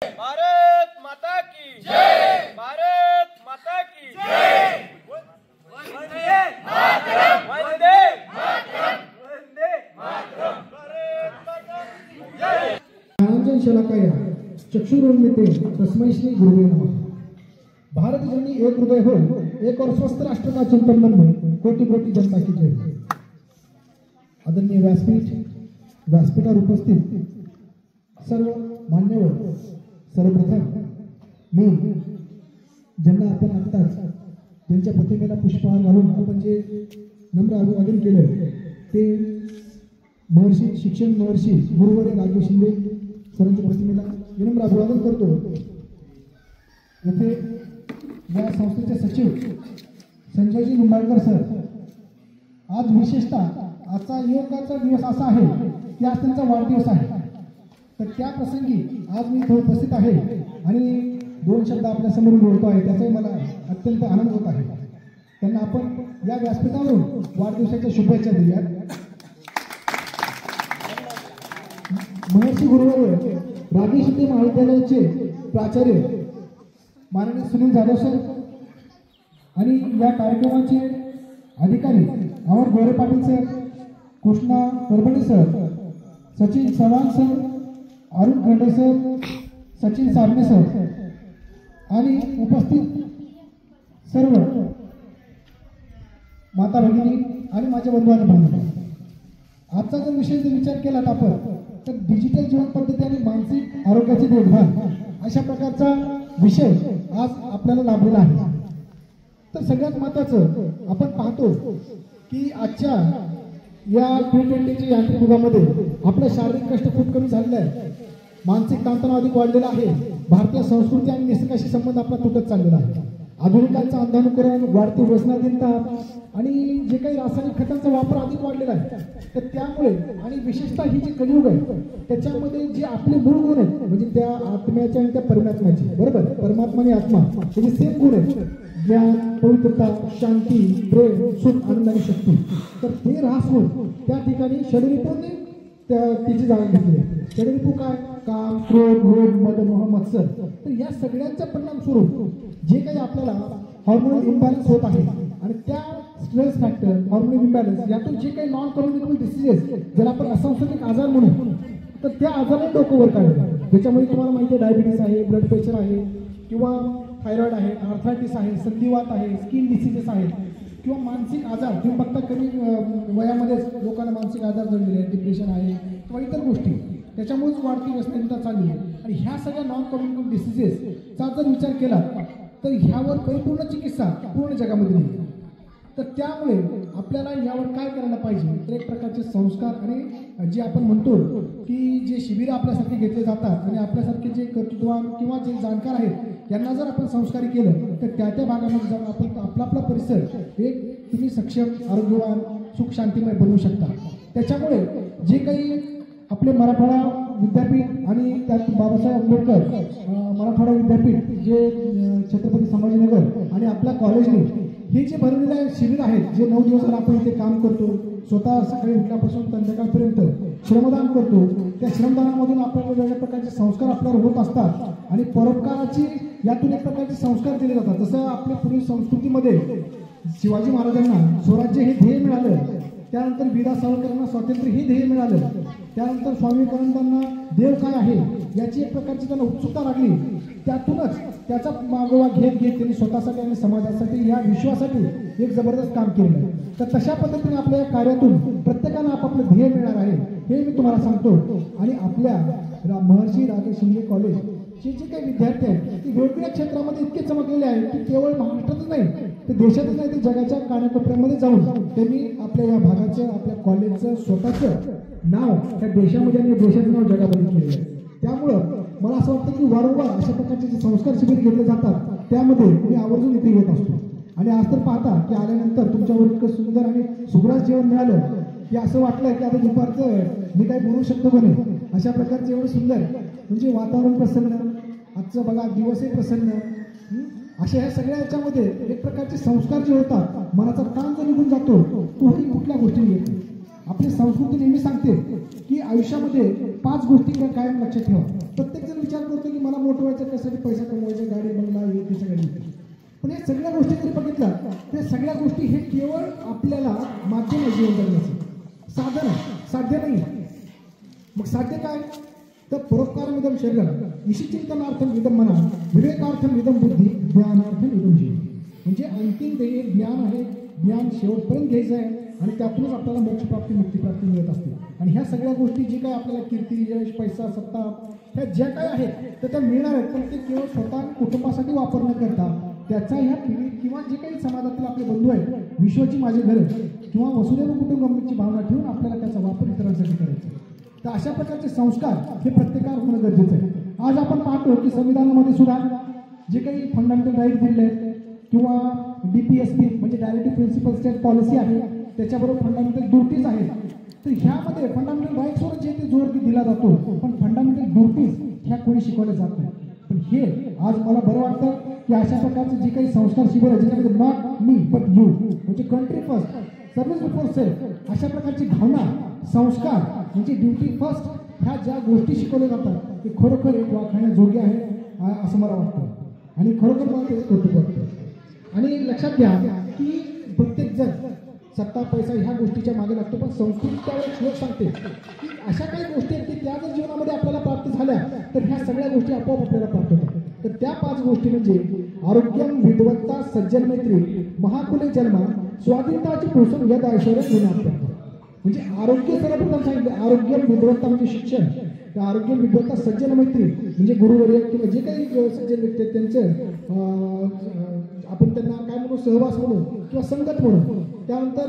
भारत माता की जय। भारत माता की जय। वंदे मातरम। वंदे मातरम। वंदे मातरम। भारत माता की जय। ज्ञानांजन शलाकया चक्षुरुन्मिते तस्मै श्री गुरुवे नमः। भारत जननी एक हृदय हो, एक और स्वस्थ राष्ट्र का चिंतन मन में कोटि कोटि जनता की जय। आदरणीय व्यासपीठावर उपस्थित सर्व मान्यवर, सर्वप्रथम मी ज्यांना आपण आत्ताच त्यांच्या प्रतिमेला पुष्पहार घालून आपण जे नम्र अभिवादन केलं ते महर्षी शिक्षण महर्षी गुरुवर्य राजू शिंदे सरांच्या प्रतिमेला विनम्र अभिवादन करतो। येथे या संस्थेचे सचिव संजयजी निंबाळकर सर, आज विशेषतः आजचा युवकाचा दिवस असा आहे की आज त्यांचा वाढदिवस आहे, तर त्या प्रसंगी आज मी इथे उपस्थित आहे आणि दोन शब्द आपल्या समोर बोलतो आहे, त्याचाही मला अत्यंत आनंद होत आहे। त्यांना आपण या व्यासपीठावरून वाढदिवसाच्या शुभेच्छा देऊयात। महर्षी गुरुवर्य राजू शिंदे महाविद्यालयाचे प्राचार्य माननीय सुनील जाधव सर आणि या कार्यक्रमाचे अधिकारी Amar Gore Patil sir, Krishna Karbade sir, Sachin Chavan sir, Arun Khande sir, Sachin Sabne sir आणि उपस्थित सर्व माता भगिनी आणि माझ्या बंधू आणि भगिनी, आजचा जर विषय जर विचार केला आपण तर डिजिटल जीवन पद्धती आणि मानसिक आरोग्याची देखभाल अशा प्रकारचा विषय आज आपल्याला लाभलेला आहे। तर सगळ्यात महत्त्वाचं आपण पाहतो की आजच्या या T20च्या यांत्रिक युगामध्ये आपलं शारीरिक कष्ट खूप कमी झालेलं आहे, मानसिक ताणतणाव अधिक वाढलेला आहे, भारतीय संस्कृती आणि निसर्गाशी संबंध आपला तुटत चाललेला आहे, आधुनिकांचं अंधानुकरण, वाढती व्यसनाधीनता आणि जे काही रासायनिक खतांचा वापर अधिक वाढलेला आहे। तर त्यामुळे आणि विशेषतः ही जी कलियुग आहे त्याच्यामध्ये जे आपले मूळ गुण आहेत म्हणजे त्या आत्म्याचे आणि त्या परमात्म्याचे, बरोबर, परमात्मा आणि आत्मा हे सेम गुण आहेत, ज्ञान, पवित्रता, शांती, प्रेम, सुख, आनंद आणि शक्ती, तर ते ऱ्हास होऊन त्या ठिकाणी षडरिपूने तिची जागा घेतली आहे। षडरिपू काय? काम, क्रोध, लोभ, मद, मोह, मत्सर। तर या सगळ्यांचा परिणाम स्वरूप जे काही आपल्याला हॉर्मोनल इम्बॅलन्स होत आहे आणि त्या स्ट्रेस फॅक्टर, हॉर्मोनल इम्बॅलन्स यातून जे काही नॉन कम्युनिकेबल डिसीजेस ज्याला आपण असंसर्गिक आजार म्हणू, तर त्या आजाराने डोकं वर काढलं, ज्याच्यामध्ये तुम्हाला माहिती आहे डायबिटीस आहे, ब्लड प्रेशर आहे किंवा थायरॉइड आहे, आर्थरायटिस आहे, संधिवात आहे, स्किन डिसीजेस आहेत किंवा मानसिक आजार तुम्ही बघता कमी वयामध्येच लोकांना मानसिक आजार जडलेले आहेत, डिप्रेशन आहे किंवा इतर गोष्टी, त्याच्यामुळेच वाढती व्यसनता चालली आहे। आणि ह्या सगळ्या नॉन कम्युनिकेबल डिसीजेसचा जर विचार केला तर ह्यावर परिपूर्ण चिकित्सा पूर्ण जगामध्ये नाही। तर त्यामुळे आपल्याला यावर काय करायला पाहिजे तर एक प्रकारचे संस्कार आणि जे आपण म्हणतो की जे शिबिरं आपल्यासारखे घेतले जातात आणि आपल्यासारखे जे कर्तृत्ववान किंवा जे जाणकार आहेत यांना जर आपण संस्कारी केलं तर त्या त्या भागामध्ये जाऊन आपण आपला परिसर एक तुम्ही सक्षम, आरोग्यवान, सुख, शांतिमय बनवू शकता। त्याच्यामुळे जे काही आपले मराठवाडा विद्यापीठ आणि त्यात बाबासाहेब आंबेडकर मराठवाडा विद्यापीठ जे छत्रपती संभाजीनगर आणि आपल्या कॉलेजने हे जे भरलेले शिबिर आहेत, जे 9 दिवस आपण इथे काम करतो, स्वतः सकाळी उठल्यापासून संध्याकाळपर्यंत श्रमदान करतो, त्या श्रमदानामधून आपल्याला वेगवेगळ्या प्रकारचे संस्कार आपल्यावर होत असतात आणि परोपकाराची यातून एक प्रकारचे संस्कार दिले जातात। जसं आपल्या पूर्वी संस्कृतीमध्ये शिवाजी महाराजांना स्वराज्य हे ध्येय मिळालं, त्यानंतर वीरा सावरकरांना स्वातंत्र्य हे ध्येय मिळालं, त्यानंतर स्वामी विवेकानंदांना देव काय आहे याची एक प्रकारची त्यांना उत्सुकता लागली, त्यातूनच त्याचा मागोवा घेत त्यांनी स्वतःसाठी आणि समाजासाठी या विश्वासाठी एक जबरदस्त काम केलं। तर तशा पद्धतीने आपल्या या कार्यातून प्रत्येकाला आपापलं ध्येय मिळणार आहे हे मी तुम्हाला सांगतो। आणि आपल्या महर्षी राजे शिंदे कॉलेजचे जे काही विद्यार्थी आहेत ते वेगवेगळ्या क्षेत्रामध्ये इतके चमकलेले आहेत की केवळ महाराष्ट्रातच नाही तर देशातच नाही, ते जगाच्या कानाकोपऱ्यामध्ये जाऊन त्यांनी आपल्या या भागाचं, आपल्या कॉलेजचं स्वतःचं नाव त्या देशामध्ये आणि देशाचं नाव जगामध्ये केलेलं आहे। त्यामुळं मला असं वाटतं की वारंवार अशा प्रकारचे जे संस्कार शिबिर घेतले जातात त्यामध्ये मी आवर्जून इथे येत असतो। आणि आज तर पाहता की आल्यानंतर तुमच्यावर इतकं सुंदर आणि सुग्रास जेवण मिळालं की असं वाटलं की आता दुपारचं मी काय बोलू शकतो का नाही, अशा प्रकारचं एवढं सुंदर म्हणजे वातावरण प्रसन्न, आजचं बघा दिवसही प्रसन्न, अशा ह्या सगळ्या याच्यामध्ये एक प्रकारचे संस्कार जे होतात, मनाचा ताण जो निघून जातो तोही कुठल्या गोष्टी येत नाही। आपली संस्कृती नेहमी सांगते की आयुष्यामध्ये 5 गोष्टी कायम लक्षात ठेवा. प्रत्येक जण विचार करतो की मला मोठं व्हायचं, त्यासाठी पैसा कमवायचा, गाडी बंगला हे ते सगळं. पण या सगळ्या गोष्टी जरी बघितल्या त्या सगळ्या गोष्टी हे केवळ आपल्याला माध्यम आहे जीवन जगण्याचं, साधन आहे, साध्य नाही. मग साध्य काय? तर परोपकारमिदं शरीरं निश्चिंतनार्थम इदं मनः विवेकार्थम इदं बुद्धी ज्ञानार्थम इदं जीवन. म्हणजे अंतिम ध्येय ज्ञान आहे. ज्ञान शेवटपर्यंत घ्यायचं आहे आणि त्यातूनच आपल्याला मोक्षप्राप्ती मुक्तीप्राप्ती मिळत असते. आणि ह्या सगळ्या गोष्टी जे काय आपल्याला कीर्ती यश पैसा सत्ता ह्या ज्या काय आहेत तर त्या मिळणार आहेत, पण ते केवळ स्वतः कुटुंबासाठी वापर न करता त्याचा ह्या पिढी किंवा जे काही समाजातील आपले बंधू आहेत, विश्वाची माझे घर किंवा वसुदैव कुटुंबकमची भावना ठेवून आपल्याला त्याचा वापर इतरांसाठी करायचा. तर अशा प्रकारचे संस्कार हे प्रत्येकावर होणं गरजेचं आहे. आज आपण पाहतो की संविधानामध्ये सुद्धा जे काही फंडामेंटल राईट दिले आहेत किंवा DPSP म्हणजे डायरेक्टिव्ह प्रिन्सिपल स्टेट पॉलिसी आहे, त्याच्याबरोबर फंडामेंटल ड्युटीज आहेत. तर ह्यामध्ये फंडामेंटल राईट्सवर जे ते जोर दिला जातो, पण फंडामेंटल ड्युटीज ह्या कोणी शिकवल्या जात नाही. पण हे आज मला बरं वाटतं की अशा प्रकारचे जे काही संस्कार शिकवले ज्याच्यामध्ये नॉट मी बट यू म्हणजे country first, service before self, अशा प्रकारची भावना, संस्कार म्हणजे ड्युटी फर्स्ट ह्या ज्या गोष्टी शिकवल्या जातात ते खरोखर एक वाखाणण्याजोग्य आहे असं मला वाटतं. आणि खरोखर मला तेच कौतुक वाटतं. आणि लक्षात घ्या की प्रत्येक जण सत्ता पैसा ह्या गोष्टीच्या मागे लागतो, पण संस्कृती त्यावेळेस श्लोक सांगते की अशा काही गोष्टी आहेत की त्या जर जीवनामध्ये आपल्याला प्राप्त झाल्या तर ह्या सगळ्या गोष्टी आपोआप आपल्याला प्राप्त होतात. तर त्या 5 गोष्टी म्हणजे आरोग्यम विद्वत्ता सज्जन मैत्री महाकुले जन्म स्वाधीनताची पोषण यद ऐश्वर्य गुणात्मक. म्हणजे आरोग्य सर्वप्रथम सांगितलं. आरोग्य विद्वत्ता म्हणजे शिक्षण, त्या आरोग्य विद्वत्ता सज्जन मैत्री म्हणजे गुरुवर्य किंवा जे काही सज्जन व्यक्ती आहेत त्यांचं आपण त्यांना काय म्हणू सहवास म्हणून किंवा संगत म्हणून. त्यानंतर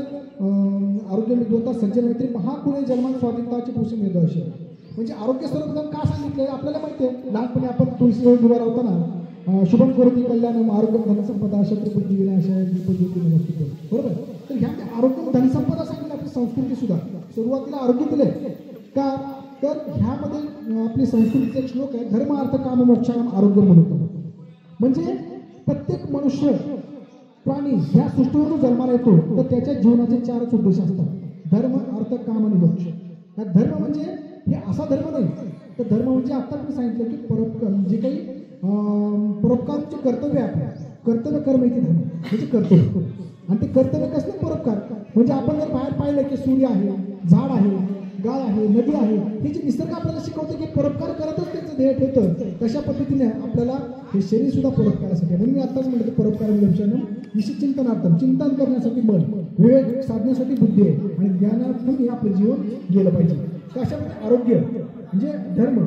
आरोग्य विद्वत्ता सज्जन मैत्री महाकुले जन्म स्वाधीनताची पोषण यद ऐश्वर्य. म्हणजे आरोग्य सर्वप्रथम का सांगितलं आपल्याला माहिती आहे. लहानपणी आपण तुळशीजवळ उभा राहताना शुभम करोति कल्याणम आरोग्य धनसंपदा शत्रुबुद्धी विनाशाय दीपज्योती नमस्ते, बरोबर. तर ह्या आरोग्य धनसंपदा सांगितलं. आपली संस्कृती सुद्धा सुरुवातीला आरोग्य दिले का, तर ह्यामध्ये आपली संस्कृतीचा एक श्लोक आहे धर्म अर्थ काम मोक्षाम आरोग्य म्हणून. म्हणजे प्रत्येक मनुष्य प्राणी ह्या सृष्टीवरून जन्माला येतो तर त्याच्या जीवनाचे 4च उद्देश असतात, धर्म अर्थ काम आणि मोक्ष. धर्म म्हणजे हे असा धर्म नाही, तर धर्म म्हणजे आता मी सांगितलं की परोपकार जे काही परोपकारचे कर्तव्य आहे, कर्तव्य कर्म येते धर्म म्हणजे कर्तव्य. आणि ते कर्तव्य कसलं परोपकार म्हणजे आपण जर बाहेर पाहिलं की सूर्य आहे, झाड आहे, गाय आहे, नदी आहे, हे जे निसर्ग आपल्याला शिकवते की परोपकार करतच त्याचं ध्येय ठेवतं, तशा पद्धतीने आपल्याला हे शरीर सुद्धा परोपकारासाठी. म्हणून मी आताच म्हणलं की परोपकार निश्चिंतनार्थम चिंतन करण्यासाठी मन, विवेक साधण्यासाठी बुद्धी आहे आणि ज्ञानार्थम आपलं जीवन गेलं पाहिजे. तर अशा आरोग्य म्हणजे धर्म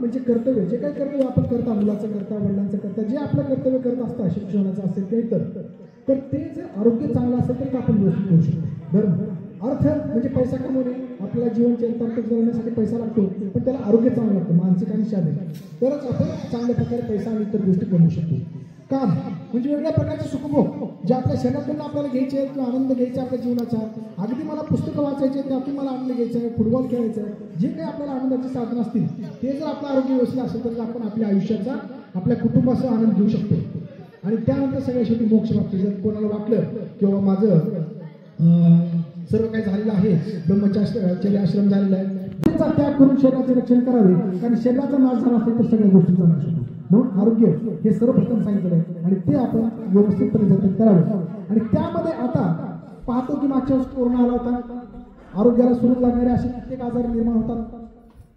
म्हणजे कर्तव्य, जे काही कर्तव्य आपण करता, मुलाचं करता, वडिलांचं करता, जे आपलं कर्तव्य करत असतं शिक्षणाचं असेल काही तर ते जर आरोग्य चांगलं असेल तर आपण व्यवस्थित करू शकतो. धर्म अर्थ म्हणजे पैसा कमवणे, आपल्याला जीवन चरितार्थ जगण्यासाठी पैसा लागतो, पण त्याला आरोग्य चांगलं लागतं मानसिक आणि शारीरिक, तरच आपण चांगल्या प्रकारे पैसा आणि इतर गोष्टी कमवू शकतो. काम म्हणजे वेगळ्या प्रकारचे सुखभोग जे आपल्या शरीरातून आपल्याला घ्यायचे आहेत किंवा आनंद घ्यायचा आपल्या जीवनाचा. अगदी मला पुस्तकं वाचायचे त्यातून मला आनंद घ्यायचा आहे, फुटबॉल खेळायचं आहे, जे काही आपल्याला आनंदाचे साधन असतील ते जर आपलं आरोग्य व्यवस्थित असेल तर आपण आपल्या आयुष्याचा आपल्या कुटुंबाचा आनंद घेऊ शकतो. आणि त्यानंतर सगळ्या शेवटी मोक्ष प्राप्ती. जर कोणाला वाटलं किंवा माझं सर्व काही झालेलं आहे, ब्रह्मचर्य आश्रम झालेला आहे, त्याचा त्याग करून शरीराचे रक्षण करावे, कारण शरीराचा नाश झाला असेल तर सगळ्या गोष्टींचा नाश होतो. म्हणून आरोग्य हे सर्वप्रथम सांगितलं आहे आणि ते आपण व्यवस्थितपणे जतन करावे. आणि त्यामध्ये आता पाहतो की मागच्या वर्षी कोरोना आला होता, आरोग्याला सुरू लागणारे असे कित्येक आजार निर्माण होतात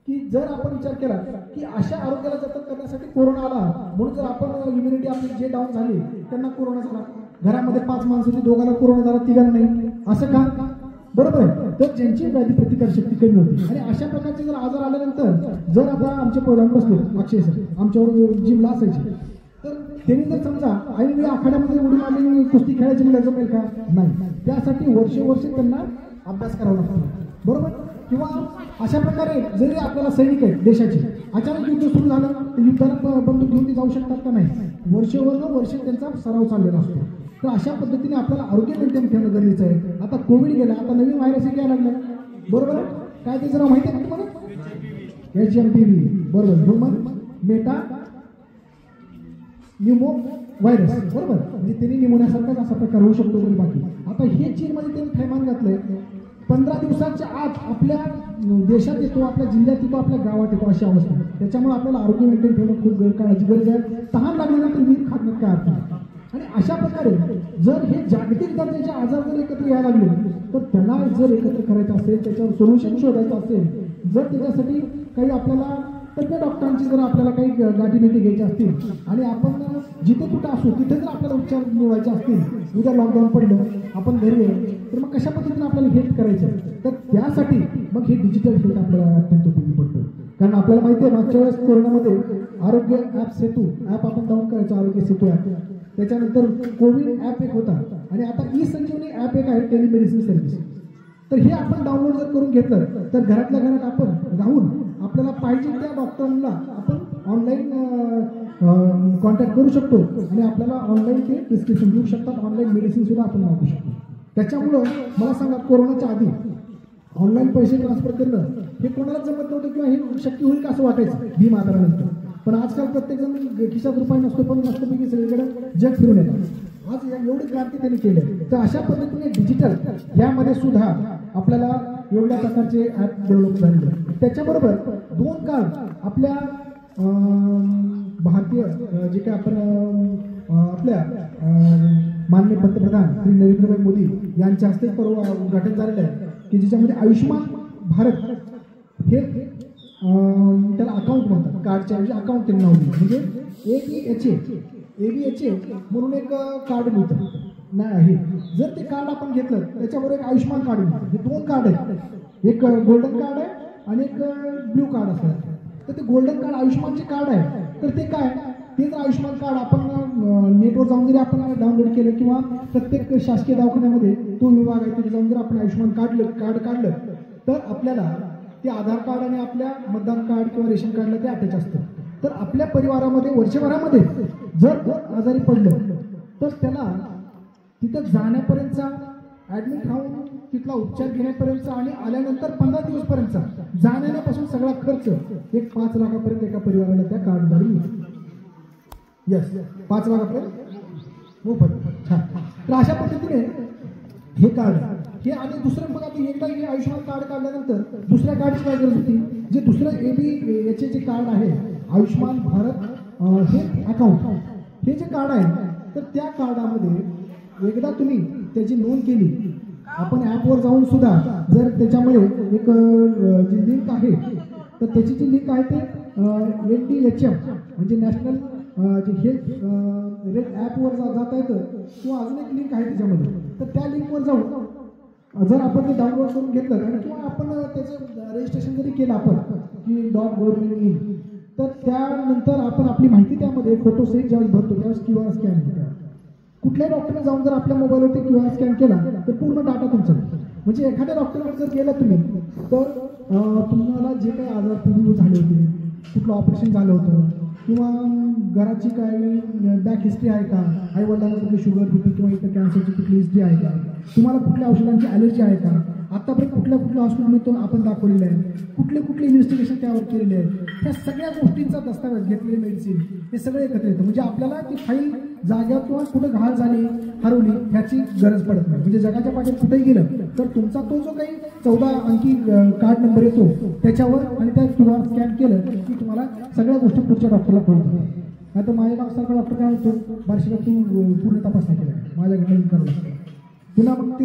की जर आपण विचार केला की अशा आरोग्याला जतन करण्यासाठी कोरोना आला, म्हणून जर आपण इम्युनिटी आपली जे डाऊन झाली त्यांना कोरोना झाला, घरामध्ये 5 माणसाची 2घांना कोरोना झाला 3घांना नाही, असं का? बरोबर आहे. तर ज्यांची व्याधी प्रतिकार शक्ती कमी होती आणि अशा प्रकारचे जर आजार आल्यानंतर जर आता आमचे पहिल्यांदा बसले अक्षय सर आमच्यावर जिमला असायचे, तर त्यांनी जर समजा ऐनवेळी आखाड्यामध्ये उडी मारली कुस्ती खेळायची मला जमेल का? नाही. त्यासाठी वर्ष त्यांना अभ्यास करावा लागतो, बरोबर. किंवा अशा प्रकारे जरी आपल्याला सैनिक आहेत देशाचे, अचानक युद्ध सुरू झालं तर युद्धाला बंदूक घेऊन ते जाऊ शकतात का? नाही. वर्ष त्यांचा सराव चाललेला असतो. तर अशा पद्धतीने आपल्याला आरोग्य मेंटेन ठेवणं गरजेचं आहे. आता कोविड गेला, आता नवीन व्हायरस यायला लागला, बरोबर. काय ते जरा माहिती आहे तुम्हाला? HMPV, बरोबर, ह्युमन मेटा न्यूमो व्हायरस, बरोबर. म्हणजे त्यांनी निमोनियासारखाच असा प्रकार होऊ शकतो. बाकी आता हे चीनमध्ये त्यांनी थैमान घातलंय 15 दिवसांच्या आत आपल्या देशात येतो, आपल्या जिल्ह्यात येतो, आपल्या गावात येतो, अशी अवस्था आहे. त्याच्यामुळे आपल्याला आरोग्य मेंटेन ठेवणं खूप काळाची गरज आहे. तहान लागल्यानंतर वीर खात काय अर्थ नाही. आणि अशा प्रकारे जर हे जागतिक दर्जाचे आजार जर एकत्र यायला लागले तर त्याला जर एकत्र करायचं असेल, त्याच्यावर सोल्युशन शोधायचं असेल, जर त्याच्यासाठी काही आपल्याला तज्ञ डॉक्टरांची जर आपल्याला काही गाठीभेटी घ्यायची असतील आणि आपण जिथे कुठं असू तिथे जर आपल्याला उपचार मिळवायचे असतील, उद्या लॉकडाऊन पडलं आपण घरी आहे तर मग कशा पद्धतीने आपल्याला हेल्थ करायचं, तर त्यासाठी मग हे डिजिटल हेल्थ आपल्याला अत्यंत उपयोगी पडतं. कारण आपल्याला माहिती आहे मागच्या वेळेस कोरोनामध्ये आरोग्य ॲप सेतू ॲप आपण डाऊन करायचं, आरोग्य सेतू ॲप. त्याच्यानंतर कोविड ॲप एक होता आणि आता ई संजीवनी ॲप एक आहे, टेलिमेडिसिन सर्व्हिस. तर हे आपण डाउनलोड जर करून घेतलं तर घरातल्या घरात आपण राहून आपल्याला पाहिजे त्या डॉक्टरांना आपण ऑनलाईन कॉन्टॅक्ट करू शकतो आणि आपल्याला ऑनलाईन ते प्रिस्क्रिप्शन देऊ शकतात, ऑनलाईन मेडिसिन सुद्धा आपण मागू शकतो. त्याच्यामुळं मला सांगा, कोरोनाच्या आधी ऑनलाईन पैसे ट्रान्सफर करणं हे कोणालाच जमत नव्हतं किंवा हे शक्य होईल का असं वाटायचं भीम आजारानंतर. पण आजकाल प्रत्येकजण खिशात रुपये नसतो पण मस्तपैकी सगळीकडे जग फिरून येतात. आज एवढी क्रांती त्यांनी केली. तर अशा पद्धतीने डिजिटल यामध्ये सुद्धा आपल्याला एवढ्या प्रकारचे ॲप डेव्हलप झाले. त्याच्याबरोबर 2 कार्ड आपल्या भारतीय जे काय आपण आपल्या माननीय पंतप्रधान श्री नरेंद्रभाई मोदी यांच्या हस्ते परवा उद्घाटन झालेलं आहे की ज्याच्यामध्ये आयुष्यमान भारत हे त्याला अकाउंट म्हणतात, कार्डच्या ऐवजी अकाउंट त्यांनी नाव दिलं. म्हणजे ABHA म्हणून एक कार्ड मिळतं नाही आहे. जर ते कार्ड आपण घेतलं त्याच्यावर एक आयुष्यमान कार्ड मिळतं. हे 2 कार्ड आहेत, एक गोल्डन कार्ड आहे आणि एक ब्ल्यू कार्ड असतं. तर ते गोल्डन कार्ड आयुष्यमानचे कार्ड आहे. तर ते काय, ते जर आयुष्यमान कार्ड आपण नेटवर जाऊन जरी आपण डाउनलोड केलं किंवा प्रत्येक शासकीय दवाखान्यामध्ये तो विभाग आहे तिथे जाऊन जर आपण आयुष्यमान कार्ड काढलं तर आपल्याला ते आधार कार्ड आणि आपल्या मतदान कार्ड किंवा रेशन कार्डला ते अटॅच असतं. तर आपल्या परिवारामध्ये वर्षभरामध्ये जर आजारी पडलं तर त्याला तिथं जाण्यापर्यंतचा, ॲडमिट राहून तिथला उपचार घेण्यापर्यंतचा आणि आल्यानंतर 15 दिवसपर्यंतचा जाण्यापासून सगळा खर्च एक 5 लाखापर्यंत एका परिवाराला त्या कार्डद्वारे मिळतो. यस, 5 लाखापर्यंत मोफत. छान. तर अशा पद्धतीने हे कार्ड हे आणि दुसरं बघा की एकदा हे आयुष्यमान कार्ड काढल्यानंतर दुसऱ्या कार्डची काय गरज होती. जे दुसरं ABHA जे कार्ड आहे आयुष्यमान भारत हे अकाउंट, हे जे कार्ड आहे तर त्या कार्डामध्ये एकदा तुम्ही त्याची नोंद केली, आपण ॲपवर जाऊन सुद्धा जर त्याच्यामध्ये एक जी लिंक आहे तर त्याची जी लिंक आहे ते NDHM म्हणजे नॅशनल जे हेल्थ ॲपवर जाता येतं किंवा अजून एक लिंक आहे त्याच्यामध्ये. तर त्या लिंकवर जाऊन जर आपण ते डाउनलोड करून घेतलं आणि किंवा आपण त्याचं रजिस्ट्रेशन जरी केलं आपण की .gov.in तर त्यानंतर आपण आपली माहिती त्यामध्ये फोटोसहित ज्यावेळेस भरतो त्यावेळेस QR स्कॅन होतं. कुठल्याही डॉक्टरने जाऊन जर आपल्या मोबाईलवरती QR स्कॅन केला तर पूर्ण डाटा तुमचा. म्हणजे एखाद्या डॉक्टरकडे जर गेला तुम्ही तर तुम्हाला जे काही आजार पूर्वी झाले होते, कुठलं ऑपरेशन झालं होतं किंवा घराची काही बॅक हिस्ट्री आहे का, आईवडिलांना कुठली शुगर बीपी किंवा इतर कॅन्सरची कुठली हिस्ट्री आहे का, तुम्हाला कुठल्या औषधांची ॲलर्जी आहे का, आतापर्यंत कुठल्या हॉस्पिटलमध्ये आपण दाखवलेलं आहे, कुठले इन्व्हेस्टिगेशन त्यावर केलेले आहे, ह्या सगळ्या गोष्टींचा दस्तावेज, घेतलेली मेडिसिन हे सगळं एकत्र येतं. म्हणजे आपल्याला ती फाईल जाग्यावर किंवा कुठं घाण झाली, हरवली ह्याची गरज पडत नाही. म्हणजे जगाच्या पाठीत कुठेही गेलं तर तुमचा तो जो काही 14 अंकी कार्ड नंबर येतो त्याच्यावर आणि त्या QR स्कॅन केलं की तुम्हाला सगळ्या गोष्टी पुढच्या डॉक्टरला कळतात. नाही तर माझ्या नावासारखा डॉक्टर काय म्हणतो, बार्शीला तू पूर्ण तपासणी केला, माझ्याकडे करावं लागतं, पुन्हा मग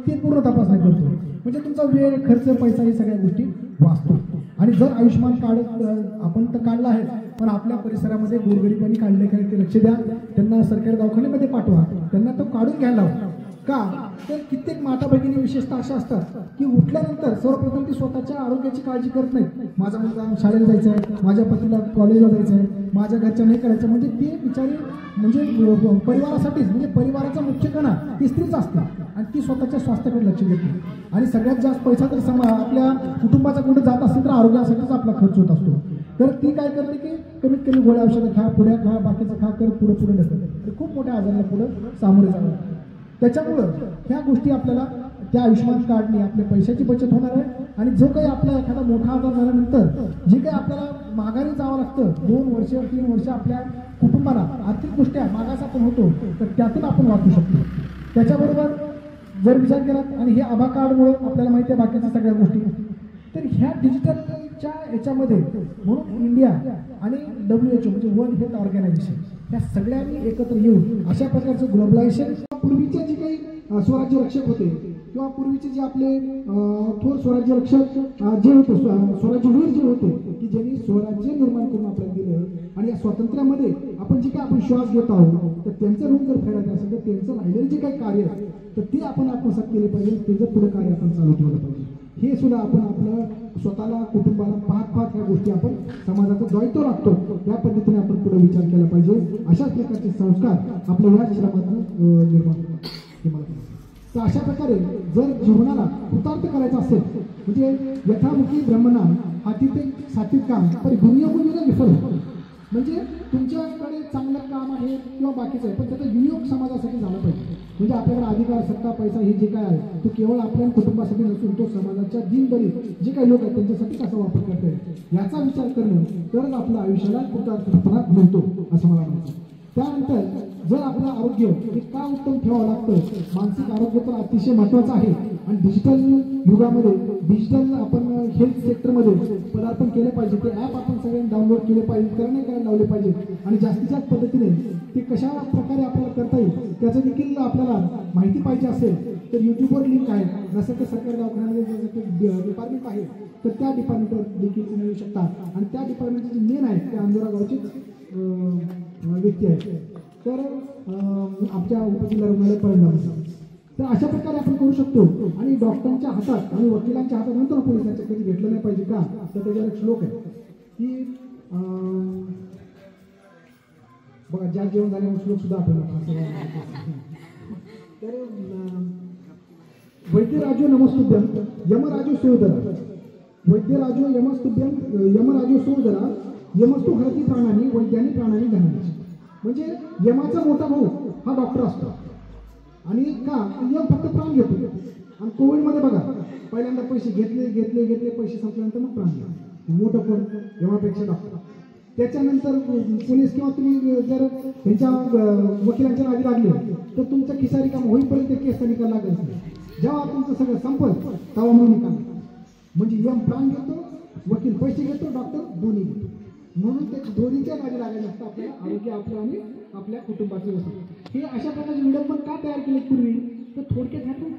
ते पूर्ण तपासणी करतो. म्हणजे तुमचा वेळ, खर्च, पैसा हे सगळ्या गोष्टी वाचतो. आणि जर आयुष्यमान कार्ड आपण तर काढलं आहे पण आपल्या परिसरामध्ये गोरगरिबांनी काढले काही ते लक्ष द्या, त्यांना सरकारी दवाखान्यामध्ये पाठवा, त्यांना तो काढून घ्यायला हवा. का तर कित्येक माता भगिनी विशेषतः अशा असतात की उठल्यानंतर सर्वप्रथम ती स्वतःच्या आरोग्याची काळजी करत नाही. माझा मुलगा शाळेला जायचा आहे, माझ्या पतीला कॉलेजला जायचं आहे, माझ्या घरच्या नाही करायचं. म्हणजे ती बिचारी म्हणजे परिवारासाठीच, म्हणजे परिवाराचा मुख्य कणा ती स्त्रीच असते आणि ती स्वतःच्या स्वास्थ्याकडे लक्ष देते. आणि सगळ्यात जास्त पैसा तर आपल्या कुटुंबाचा कुठे जात असेल तर आरोग्यासाठीच आपला खर्च होत असतो. तर ती काय करते की कमीत कमी गोळ्या औषधं खा, पुढ्या खा, बाकीचं खा, कर, पुढे नसतं. खूप मोठ्या आजाराला पुढं सामोरे जावं लागतं. त्याच्यामुळं ह्या गोष्टी आपल्याला त्या आयुष्यमान कार्डने आपल्या पैशाची बचत होणार आहे. आणि जो काही आपला एखादा मोठा आजार झाल्यानंतर जे काही आपल्याला माघारी जावं लागतं 2 वर्ष 3 वर्ष आपल्या कुटुंबाला आर्थिकदृष्ट्या मागास आपण होतो तर त्यातून आपण वाचू शकतो. त्याच्याबरोबर जर विचार केला आणि हे आभा कार्डमुळे आपल्याला माहिती आहे बाकीच्या सगळ्या गोष्टी, तर ह्या डिजिटलच्या याच्यामध्ये म्हणून इंडिया आणि WHO म्हणजे वर्ल्ड हेल्थ ऑर्गनायझेशन या सगळ्यांनी एकत्र येऊन अशा प्रकारचं ग्लोबलायझेशन, पूर्वीचे जे काही स्वराज्य रक्षक होते किंवा पूर्वीचे जे आपले थोर स्वराज्य रक्षक जे होते, स्वराज्यवीर जे होते की ज्यांनी स्वराज्य निर्माण करून आपल्याला दिलं आणि या स्वातंत्र्यामध्ये आपण जे काही आपण श्वास घेत आहोत तर त्यांचं ऋण जर फेडायचं असेल तर त्यांचं राहिलेलं जे काही कार्य आहे तर ते आपण आत्मसात केले पाहिजे, त्याचं पुढे कार्य आपण चालू ठेवलं पाहिजे. हे सुद्धा आपण आपलं स्वतःला कुटुंबाला पाहत ह्या गोष्टी आपण समाजाचा दायित्व लागतो या पद्धतीने आपण पुढे विचार केला पाहिजे. अशाच प्रकारचे संस्कार आपल्या या श्रमातून निर्माण होतात. तर अशा प्रकारे जर जीवनाला कृतार्थ करायचं असेल म्हणजे यथामुखी ब्रह्मणा हाती ते सात्विक काम तर गुणयोगुणीला विफल होतं. म्हणजे तुमच्याकडे चांगलं काम आहे किंवा बाकीचं आहे पण त्याचा विनियोग समाजासाठी झाला पाहिजे. म्हणजे आपल्याकडे अधिकार सत्ता पैसा हे जे काय आहे तो केवळ आपल्या कुटुंबासाठी नसून तो समाजाच्या दिनभरीत जे काही लोक आहेत त्यांच्यासाठी कसा वापर करता येईल याचा विचार करणं तरच आपल्या आयुष्याला कृतार्थपणा मिळतो असं मला म्हणायचं. त्यानंतर जर आपलं आरोग्य हे का उत्तम ठेवावं लागतं, मानसिक आरोग्य तर अतिशय महत्त्वाचं आहे आणि डिजिटल युगामध्ये डिजिटल आपण हेल्थ सेक्टरमध्ये पदार्पण केले पाहिजे. ते ॲप आपण सगळ्यांनी डाउनलोड केले पाहिजे, करायला लावले पाहिजे आणि जास्तीत जास्त पद्धतीने ते कशा प्रकारे आपल्याला करता येईल त्याचं देखील आपल्याला माहिती पाहिजे असेल तर यूट्यूबवर लिंक आहे. नसेल तर सरकारी दवाखान्यामध्ये जसं डिपार्टमेंट आहे तर त्या डिपार्टमेंटवर देखील तुम्ही येऊ शकता आणि त्या डिपार्टमेंटचे जे मेन आहे ते अंजोरा गावचेच व्यक्ती आहे. तर आमच्या उपजिल्हा रुग्णालय परिणाम तर अशा प्रकारे आपण करू शकतो. आणि डॉक्टरांच्या हातात आणि वकिलांच्या हातात नंतर पोलिसांच्या कधी घेतलं नाही पाहिजे का तर त्याच्यावर एक श्लोक आहे की बघा ज्या जेवण झाल्यामुळे श्लोक सुद्धा आपल्याला तर वैद्यराजो नमस्तुभ्यम यमराजो सोदरा वैद्यराजो यमस्तुभ्यम यमराजो सोदरा यमस्तु हरती प्राणानी वैद्यानी प्राणानी धनानी. म्हणजे यमाचा मोठा भाऊ हा डॉक्टर असतो आणि का यम फक्त प्राण घेतो. आणि कोविडमध्ये बघा पहिल्यांदा पैसे घेतले पैसे संपल्यानंतर मग प्राण घ्या. मोठं कोण यमापेक्षा डॉक्टर. त्याच्यानंतर पोलीस किंवा तुम्ही जर त्यांच्या वकिलांच्या नादी लागले तर तुमचा खिसा रिकामा होईपर्यंत केसचा निकाल लागत नाही. जेव्हा तुमचं सगळं संपल तेव्हा म्हणून निकाल. म्हणजे यम प्राण घेतो, वकील पैसे घेतो, डॉक्टर दोन्ही घेतो. म्हणून ते दोन्हीच्या नादी लागायला असतं आपल्याला आरोग्य आपलं आणि आपल्या कुटुंबाचं असतं. हे अशा प्रकारचे व्हिडिओ पण का तयार केले पूर्वी तर थोडक्यात ह्यातून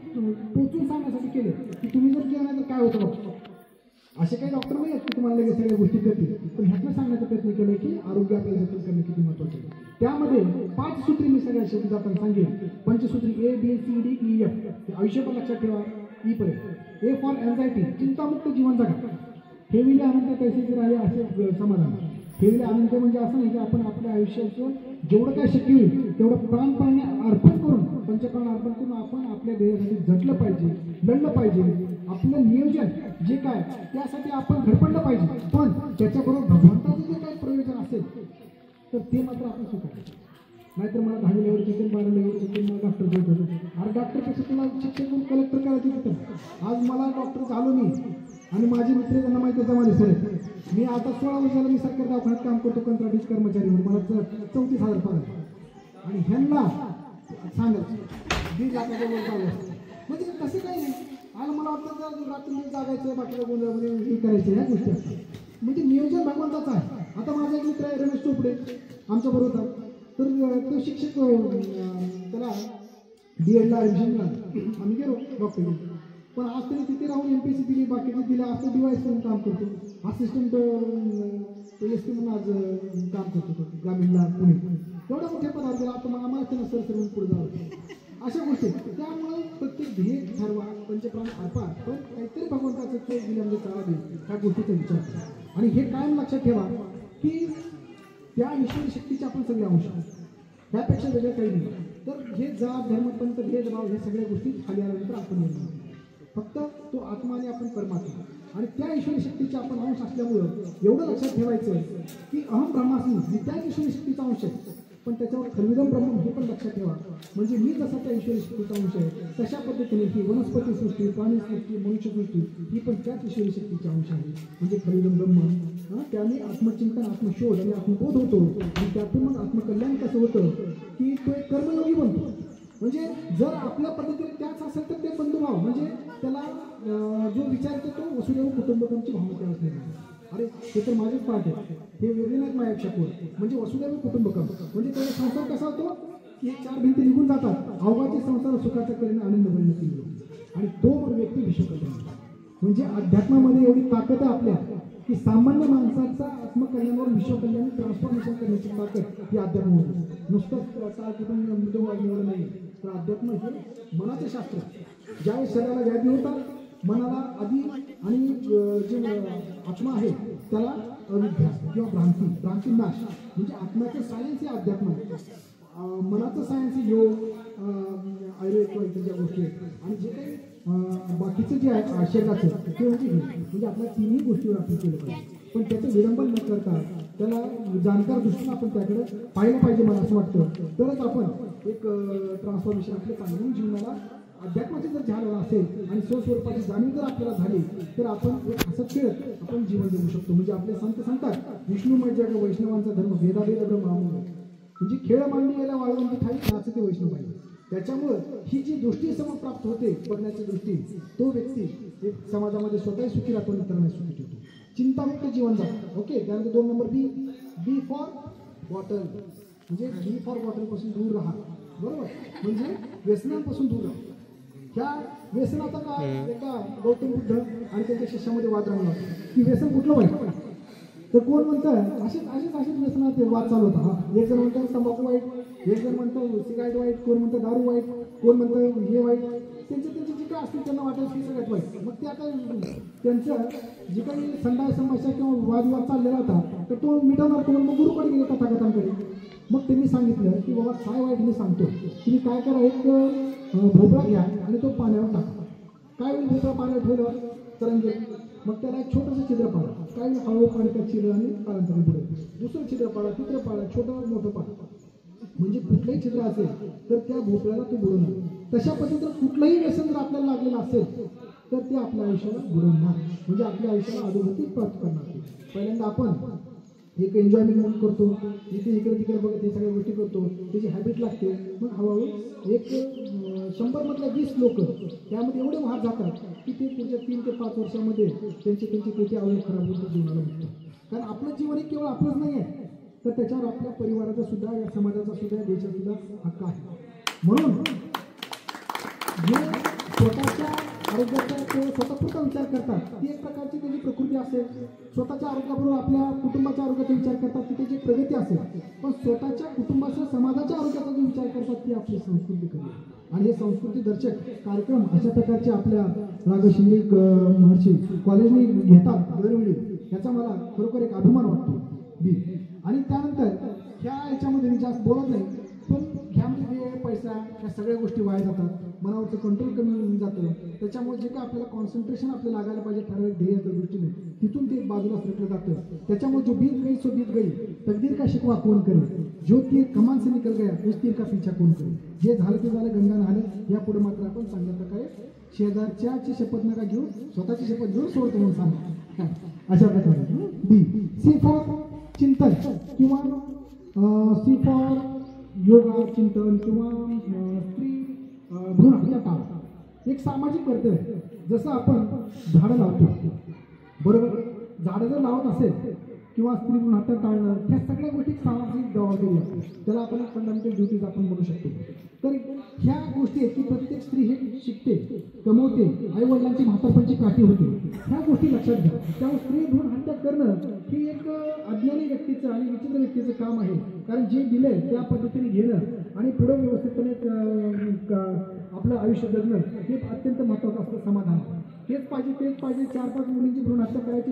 टोचून सांगण्यासाठी केले की तुम्ही जर केलं नाही तर काय होतं बघ. असे काही डॉक्टर नाही आहेत की तुम्हाला लगेच सगळ्या गोष्टी करतील पण ह्यातनं सांगण्याचा प्रयत्न केला की आरोग्य आपल्याला जतन करणं किती महत्त्वाचं आहे. त्यामध्ये 5 सूत्री मी सगळ्या शेवटी जाताना सांगेन. पंचसूत्री ABCDEF आयुष्यभर लक्षात ठेवा. E पर्यंत A फॉर एन्झायटी चिंतामुक्त जीवन जगा. ठेविले अनंत पैसे राहिले असे समाधान. ठेविले अनंत म्हणजे असं नाही की आपण आपल्या आयुष्याचं जेवढं काय शक्य होईल तेवढं प्राणपणाने अर्पण करून पंचप्राण अर्पण करून आपण आपल्या ध्येयासाठी झटलं पाहिजे, लढलं पाहिजे. आपलं नियोजन जे काय त्यासाठी आपण धडपडलं पाहिजे. पण त्याच्याबरोबर भगवंताचं जे काही प्रयोजन असेल तर ते मात्र आपण स्वीकारायचं. नाहीतर मला 10वी लेवल शिकेल 12वी लेवल शिकेल मला डॉक्टर होत होतो. अरे डॉक्टरपेक्षा तुला शिक्षक म्हणून कलेक्टर करायचं होतं. आज मला डॉक्टर झालो मी आणि माझे मित्र त्यांना माहिती आहे जमाने सर मी आता 16 वर्षाला मी सरकारी दवाखान्यात काम करतो कंत्राटीच कर्मचारी म्हणून. मला 34,000 पगार आणि ह्यांना सांगायचं 1.5 लाखाच्या वर चालू असतं. म्हणजे तसं काही नाही. आज मला वाटतं रात्री जागायचं बाकीच्या गोंधळामध्ये हे करायचं ह्या गोष्टी असतात. म्हणजे नियोजन भगवंताचं आहे. आता माझा एक मित्र आहे रमेश चोपडे आमच्याबरोबर होता. तर तो शिक्षक त्याला D.Edला ॲडमिशन मिळालं. आम्ही गेलो डॉक्टर पण आज तरी तिथे राहून MPSC दिली बाकीचे दिले असं डिवाईस म्हणून काम करतो. असिस्टंट ST म्हणून आज काम करतो ग्रामीणला पुणे. एवढ्या मोठ्या पदावर गेला आता मग आम्हाला त्यांना सर म्हणून पुढे जावं अशा गोष्टी. त्यामुळं प्रत्येक ध्येय ठरवा पंचप्राण अर्पा पण काहीतरी भगवंताचं चोख दिलं म्हणजे चाळा देईल ह्या गोष्टीचा विचार करा. आणि हे कायम लक्षात ठेवा की त्या ईश्वरी शक्तीचे आपण सगळे अंश त्यापेक्षा वेगळं काही नाही. तर हे जात धर्मपंथ भेदभाव हे सगळ्या गोष्टी खाली आल्यानंतर आपण निर्माण फक्त तो आत्मा आणि आपण परमात्मा आणि त्या ईश्वरी शक्तीचे आपण अंश असल्यामुळं एवढं लक्षात ठेवायचं की अहम ब्रह्मास्मी मी त्या ईश्वरी शक्तीचा अंश आहे पण त्याच्यावर खलविदम ब्रह्म हे पण लक्षात ठेवा. म्हणजे मी जसा त्या ईश्वरी शक्तीचा अंश आहे तशा पद्धतीने ही वनस्पती सृष्टी प्राणीसृष्टी मनुष्यसृष्टी ही पण त्याच ईश्वरी शक्तीचा अंश आहे. म्हणजे खलविदम ब्रह्म त्याने आत्मचिंतन आत्मशोध आणि आत्मबोध होतो आणि त्यातून मग आत्मकल्याण कसं होतं की तो एक कर्मयोगी बनतो. म्हणजे जर आपल्या पद्धतीने त्याच करायचं असेल तर ते बंधुभाव म्हणजे त्याला जो विचार येतो तो वसुदैव कुटुंबकमची भावना त्याला असलेली आहे. अरे ते तर माझेच पाठ आहे, हे वेगळे नाहीत माझ्या शकोर, म्हणजे वसुदैव कुटुंबकम म्हणजे त्याचा संसार कसा होतो की एक चार भिंती निघून जातात, अवघाचे संसार सुखाचा करीन आनंद मिळण्याची आणि तो व्यक्ती विश्वकल्याण. म्हणजे अध्यात्मामध्ये एवढी ताकद आहे आपल्या की सामान्य माणसाचा आत्मकल्याणावर विश्वकल्याण ट्रान्सफॉर्मेशन करण्याची ताकद ही अध्यात्मामध्ये. नुसतंच टाळ कुटुंब मृत्यू वाढवलं नाही, तर अध्यात्म हे मनाचं शास्त्र. ज्यावेळेस शरीराला व्याधी होतात मनाला आधी आणि जे आत्मा आहे त्याला अविद्या किंवा भ्रांती नाश म्हणजे आत्म्याचं सायन्स हे अध्यात्म आहे. मनाचं सायन्स हे योग आयुर्वेद किंवा इतर ज्या गोष्टी आहेत आणि जे काही बाकीचं जे आहे शरीराचं ते म्हणजे आपल्या तिन्ही गोष्टीवर आपण केलं पाहिजे. पण त्याचं विडंबन न करता त्याला जाणकार दृष्टीने आपण त्याकडे पाहिलं पाहिजे मला असं वाटतं. तरच आपण एक ट्रान्सफॉर्मेशन आपल्या चांगल्या जीवनाला अध्यात्माचे जर झालं असेल आणि स्वस्वरूपाची जाणीव जर आपल्याला झाली तर आपण एक हसत खेळत आपण जीवन जगू शकतो. म्हणजे आपले संत सांगतात विष्णुमय जग वैष्णवांचा धर्म भेदाभेद ब्रह्म म्हणजे खेळ मांडली गेला वाळवंती ठाई नाचते वैष्णव पाहिजे. त्याच्यामुळं ही जी दृष्टी समोर प्राप्त होते बघण्याची दृष्टी तो व्यक्ती एक समाजामध्ये स्वतःही सुखी राहतो आणि इतरांना सुखी ठेवतो. चिंतामुक्त जीवन जातं. ओके. त्यानंतर 2 नंबर बी फॉर बॉटल म्हणजे बी फॉर बॉटल पासून दूर राहा. बरोबर म्हणजे व्यसनांपासून दूर राहा. ह्या व्यसनाचा काय एका गौतम बुद्ध आणि त्याच्या शिष्यामध्ये वाद रंगला की व्यसन कुठलं वाईट. तर कोण म्हणतं असेच व्यसनात वाद चालू होता. एक जण म्हणतं तंबाखू वाईट, एक जण म्हणतं सिगारेट वाईट, कोण म्हणतं दारू वाईट, कोण म्हणतं हे वाईट. त्यांचे जे काय असतील त्यांना वाटायचं की सगळ्यात वाईट. मग ते आता त्यांचं जे काही संडास समस्या किंवा वादविवाद चाललेला होता तर तो मिटवणार कोण. मग गुरुकडे गेले तथागतांकडे. मग त्यांनी सांगितलं की बाबा काय वाईट मी सांगतो, तुम्ही काय करा एक भोपळा घ्या आणि तो पाण्यावर टाका. काय होईल भोपळा पाण्यावर ठेवल्यावर तरंगेल. मग त्याला एक छोटंसं छिद्र पाडा. काय हळू पाणी त्या छिद्र आणि काळांतरी पुढे दुसरं छिद्र पाडा, तिसरं पाडा, छोटं मोठं पाडा. म्हणजे कुठलंही छिद्र असेल तर त्या भोपळ्याला तो बुडवणार. तशा पद्धतीनं कुठलंही व्यसन जर आपल्याला लागलेलं असेल तर ते आपल्या आयुष्याला बुडवणार म्हणजे आपल्या आयुष्याला अधोगती प्राप्त करणार. पहिल्यांदा आपण एक एन्जॉयमेंट म्हणून करतो, इकडे तिकडे बघत हे सगळ्या गोष्टी करतो, त्याची हॅबिट लागते. मग हळूहळू एक 100 मधल्या 20 लोक त्यामध्ये एवढे वाहत जातात की ते पुढच्या 3 ते 5 वर्षामध्ये त्यांचे पेटी अवयव खराब होऊन जीवनाला मिळतो. कारण आपलं जीवन हे केवळ आपलंच नाही आहे तर त्याच्यावर आपल्या परिवाराचा सुद्धा या समाजाचा सुद्धा या देशाचा सुद्धा हक्क आहे. म्हणून जे स्वतःच्या आरोग्याचा ते स्वतःपुरता विचार करतात ती एक प्रकारची त्याची प्रकृती असेल. स्वतःच्या आरोग्याबरोबर आपल्या कुटुंबाच्या आरोग्याचा विचार करतात ती त्याची प्रगती असेल. पण स्वतःच्या कुटुंबाच्या समाजाच्या आरोग्याचा जो विचार करतात ती आपली संस्कृती करेल. आणि हे संस्कृती दर्शक कार्यक्रम अशा प्रकारचे आपल्या राघव शिंदे महर्षी कॉलेजने घेतात दरवेळी, याचा मला खरोखर एक अभिमान वाटतो. आणि त्यानंतर ह्या याच्यामध्ये मी जास्त बोलत नाही पण ह्यामध्ये वेळ पैसा ह्या सगळ्या गोष्टी वाया जातात. मनावरचं कंट्रोल कमी होऊन जातं. त्याच्यामुळे जे काय आपल्याला कॉन्सन्ट्रेशन आपल्याला लागायला पाहिजे ठराविक ध्येयाच्या दृष्टीने तिथून ते बाजूला सरकलं जातं. त्याच्यामुळे जो बीत गई सो बीत गई, तकदीर का शिकवा कोण करेल, जो तीर कमान से निकल गया उस तीर का पीछा कोण करेल. जे झालं ते झालं, गंगा नहालं. यापुढे मात्र आपण चांगल्या प्रकारे शेजारच्याची शपथ नका घेऊ, स्वतःची शपथ घेऊन सोडतो म्हणून सांगा. अशा प्रकारे बी सी फॉर चिंतन किंवा सी फॉर योगा चिंतन किंवा स्त्री भ्रूण हत्या टाळा एक सामाजिक कर्तव्य. जसं आपण झाडं लावतो बरोबर, झाडं जर लावत असेल किंवा स्त्री भ्रूण हत्या टाळणं ह्या सगळ्या गोष्टी सामाजिक जबाबदारी आहे. त्याला आपण फंडामेंटल ड्युटीज आपण म्हणू शकतो. तर ह्या गोष्टी आहेत की प्रत्येक स्त्री हे शिकते, कमवते, आई वडिलांची म्हातारपणची काठी होते. ह्या गोष्टी लक्षात घ्या. त्यामुळे स्त्री भ्रूण हत्या करणं ही एक अज्ञानी व्यक्तीचं आणि विचित्र व्यक्तीचं काम आहे. कारण जे दिलंय त्या पद्धतीने घेणं आणि पुढे व्यवस्थितपणे आपलं आयुष्य जगणं हे अत्यंत महत्त्वाचं असतं. समाधान तेच पाहिजे 4-5 मुलींची भ्रूण हत्या करायची,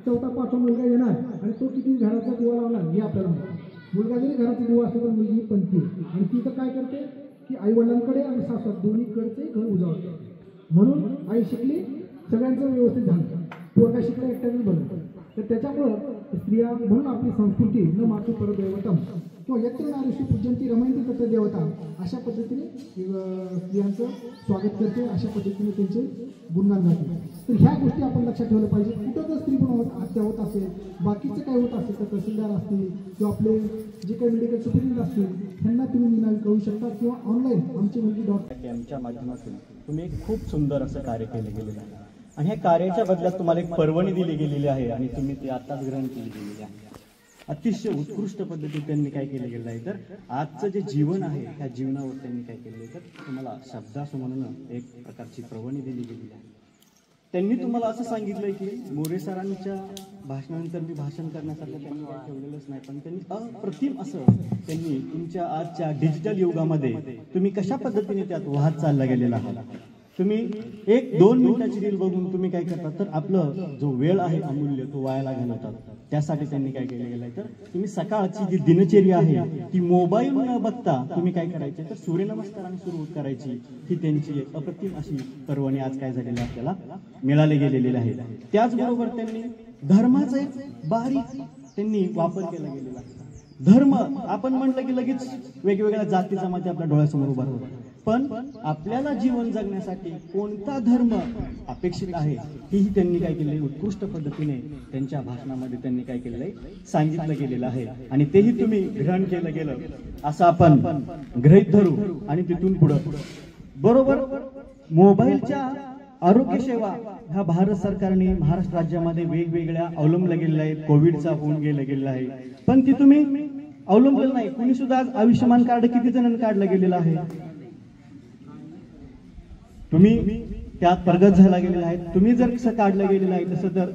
4था-5वा मुलगा येणार आणि तो किती घराचा दिवा लावणार हे आपल्याला माहिती. मुलगा जरी घराचा दिवा असतो तर मुलगी पंथी आणि ती तर काय करते की आई वडिलांकडे आणि सासर दोन्हीकडचे घर उजाळते. म्हणून आई शिकली, सगळ्यांचं व्यवस्थित झालं, पोरगा शिकला एकट्याने बनलं. तर त्याच्यामुळं स्त्रिया म्हणून आपली संस्कृती न मातृ परदैवतम किंवा यत्र नारीषु पूजन्ति रमन्ति तत्र देवता अशा पद्धतीने स्त्रियांचं स्वागत करते, अशा पद्धतीने त्यांचे गुणगान गाते. तर ह्या गोष्टी आपण लक्षात ठेवल्या पाहिजे. कुठं जर स्त्री पण हत्या होत असेल, बाकीचं काय होत असेल, तर तहसीलदार असतील किंवा आपले जे काही मेडिकल सुपरिटेंडेंट असतील त्यांना तुम्ही निनावी करू शकता किंवा ऑनलाईन आमची मुलगी कॅम्पच्या माध्यमातून तुम्ही एक खूप सुंदर असं कार्य केलं गेलेलं आहे आणि ह्या कार्याच्या बदल्यात तुम्हाला एक पर्वणी दिली गेलेली आहे आणि तुम्ही ती आत्ताच ग्रहण केली गेलेली आहे. अतिशय उत्कृष्ट पद्धतीने त्यांनी काय केलं गेलं आहे, तर आजचं जे जीवन आहे त्या जीवनावर त्यांनी काय केलेलं आहे, तर तुम्हाला शब्दासमोरून एक प्रकारची पर्वणी दिली गेलेली आहे. त्यांनी तुम्हाला असं सांगितलंय की मोरे सरांच्या भाषणानंतर मी भाषण करण्यासारखं त्यांनी काय ठेवलेलंच नाही, पण त्यांनी अप्रतिम असं त्यांनी तुमच्या आजच्या डिजिटल युगामध्ये तुम्ही कशा पद्धतीने त्यात वाहत चालला गेलेला आहात. तुम्ही 1-2 मिनिटाची रील बघून तुम्ही काय करता, तर आपलं जो वेळ आहे अमूल्य तो वायाला घालवतात. त्यासाठी त्यांनी काय केलं गेलंय, तर तुम्ही सकाळची जी दिनचर्या आहे ती मोबाईल न बघता तुम्ही काय करायचे, तर सूर्यनमस्काराने सुरुवात करायची. ही त्यांची अप्रतिम अशी पर्वणी आज काय झालेली आपल्याला मिळाली गेलेली आहे. त्याचबरोबर त्यांनी धर्माचा एक बारीक त्यांनी वापर केला गेलेला आहे. धर्म आपण म्हटलं की लगेच वेगवेगळ्या जाती जमाती आपल्या डोळ्यासमोर उभा होतात, पण आपल्याला जीवन जगण्यासाठी कोणता धर्म अपेक्षित आहे हेही त्यांनी काय केलेलं आहे, उत्कृष्ट पद्धतीने त्यांच्या भाषणामध्ये त्यांनी काय केलेलं आहे, सांगितलं गेलेलं आहे आणि तेही तुम्ही ग्रहण केलं गेलं असं आपण गृहीत धरू. आणि तिथून पुढं बरोबर मोबाईलच्या आरोग्य सेवा ह्या भारत सरकारने महाराष्ट्र राज्यामध्ये वेगवेगळ्या अवलंबल्या गेलेल्या आहेत. कोविडचा होऊन गेलेला आहे, पण ती तुम्ही अवलंबलेलं नाही. कुणी सुद्धा आज आयुष्यमान कार्ड किती जणांना काढलं गेलेलं आहे, तुम्ही त्यात प्रगत झाला गेलेला आहे. तुम्ही जर कसं काढलं गेलेलं आहे तसं तर